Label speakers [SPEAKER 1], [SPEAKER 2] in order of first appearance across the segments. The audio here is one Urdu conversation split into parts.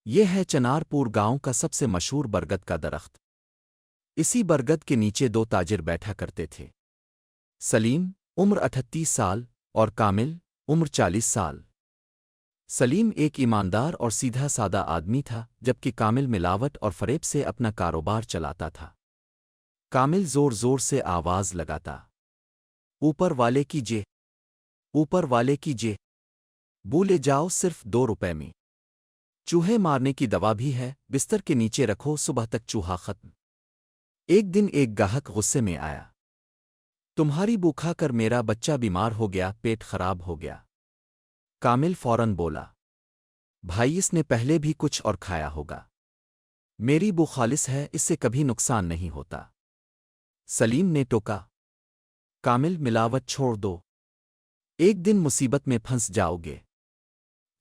[SPEAKER 1] یہ ہے چنارپور گاؤں کا سب سے مشہور برگد کا درخت۔ اسی برگد کے نیچے دو تاجر بیٹھا کرتے تھے۔ سلیم عمر 38 سال اور کامل عمر 40 سال۔ سلیم ایک ایماندار اور سیدھا سادہ آدمی تھا، جبکہ کامل ملاوٹ اور فریب سے اپنا کاروبار چلاتا تھا۔ کامل زور زور سے آواز لگاتا، اوپر والے کی جے، اوپر والے کی جے، بولے جاؤ صرف 2 روپے میں۔ چوہے مارنے کی دوا بھی ہے، بستر کے نیچے رکھو صبح تک چوہا ختم۔ ایک دن ایک گاہک غصے میں آیا، تمہاری بو کھا کر میرا بچہ بیمار ہو گیا، پیٹ خراب ہو گیا۔ کامل فوراً بولا، بھائی اس نے پہلے بھی کچھ اور کھایا ہوگا، میری بو خالص ہے، اس سے کبھی نقصان نہیں ہوتا۔ سلیم نے ٹوکا، کامل ملاوٹ چھوڑ دو، ایک دن مصیبت میں پھنس جاؤ گے۔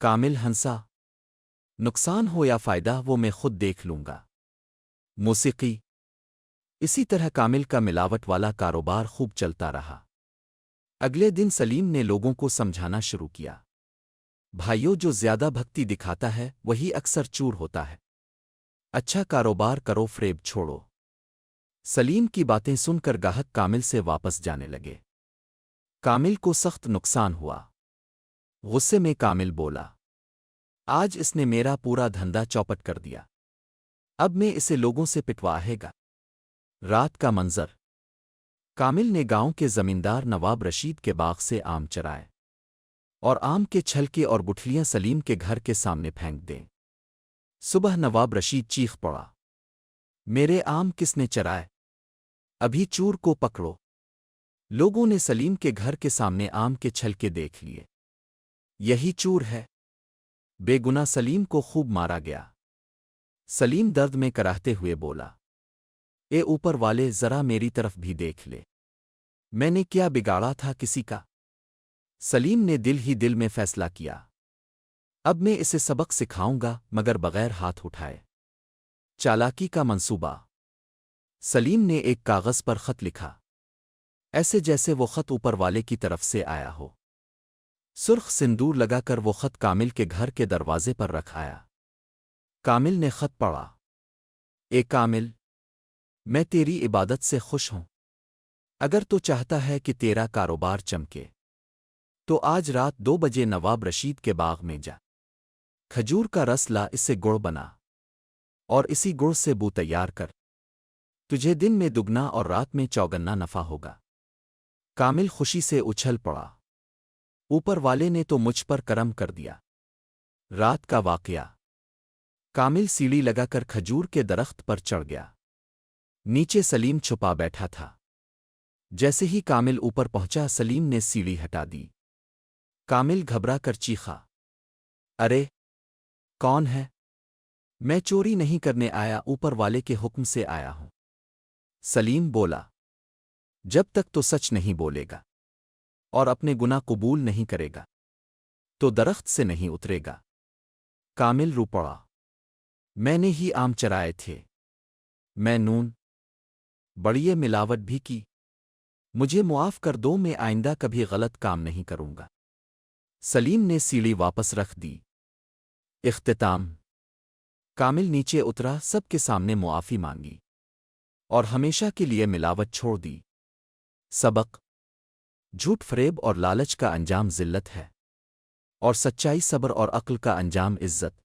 [SPEAKER 1] کامل ہنسا، نقصان ہو یا فائدہ وہ میں خود دیکھ لوں گا۔ موسیقی۔ اسی طرح کامل کا ملاوٹ والا کاروبار خوب چلتا رہا۔ اگلے دن سلیم نے لوگوں کو سمجھانا شروع کیا، بھائیوں جو زیادہ بھکتی دکھاتا ہے وہی اکثر چور ہوتا ہے، اچھا کاروبار کرو، فریب چھوڑو۔ سلیم کی باتیں سن کر گاہک کامل سے واپس جانے لگے۔ کامل کو سخت نقصان ہوا۔ غصے میں کامل بولا، آج اس نے میرا پورا دھندا چوپٹ کر دیا، اب میں اسے لوگوں سے پٹواہے گا۔ رات کا منظر۔ کامل نے گاؤں کے زمیندار نواب رشید کے باغ سے آم چرائے اور آم کے چھلکے اور گٹھلیاں سلیم کے گھر کے سامنے پھینک دیں۔ صبح نواب رشید چیخ پڑا، میرے آم کس نے چرائے؟ ابھی چور کو پکڑو۔ لوگوں نے سلیم کے گھر کے سامنے آم کے چھلکے دیکھ لیے، یہی چور ہے۔ بے گناہ سلیم کو خوب مارا گیا۔ سلیم درد میں کراہتے ہوئے بولا، اے اوپر والے ذرا میری طرف بھی دیکھ لے، میں نے کیا بگاڑا تھا کسی کا؟ سلیم نے دل ہی دل میں فیصلہ کیا، اب میں اسے سبق سکھاؤں گا مگر بغیر ہاتھ اٹھائے۔ چالاکی کا منصوبہ۔ سلیم نے ایک کاغذ پر خط لکھا، ایسے جیسے وہ خط اوپر والے کی طرف سے آیا ہو۔ سرخ سندور لگا کر وہ خط کامل کے گھر کے دروازے پر رکھ آیا۔ کامل نے خط پڑھا، اے کامل، میں تیری عبادت سے خوش ہوں۔ اگر تو چاہتا ہے کہ تیرا کاروبار چمکے تو آج رات 2 بجے نواب رشید کے باغ میں جا، کھجور کا رس لا، اس سے گڑ بنا اور اسی گڑ سے بو تیار کر، تجھے دن میں دگنا اور رات میں چوگنا نفع ہوگا۔ کامل خوشی سے اچھل پڑا، اوپر والے نے تو مجھ پر کرم کر دیا۔ رات کا واقعہ۔ کامل سیڑھی لگا کر کھجور کے درخت پر چڑھ گیا۔ نیچے سلیم چھپا بیٹھا تھا۔ جیسے ہی کامل اوپر پہنچا سلیم نے سیڑھی ہٹا دی۔ کامل گھبرا کر چیخا، ارے کون ہے؟ میں چوری نہیں کرنے آیا، اوپر والے کے حکم سے آیا ہوں۔ سلیم بولا، جب تک تو سچ نہیں بولے گا اور اپنے گناہ قبول نہیں کرے گا تو درخت سے نہیں اترے گا۔ کامل رو پڑا، میں نے ہی آم چرائے تھے، میں نون بڑیے ملاوٹ بھی کی، مجھے معاف کر دو، میں آئندہ کبھی غلط کام نہیں کروں گا۔ سلیم نے سیڑھی واپس رکھ دی۔ اختتام۔ کامل نیچے اترا، سب کے سامنے معافی مانگی اور ہمیشہ کے لیے ملاوٹ چھوڑ دی۔ سبق: جھوٹ، فریب اور لالچ کا انجام ذلت ہے اور سچائی، صبر اور عقل کا انجام عزت۔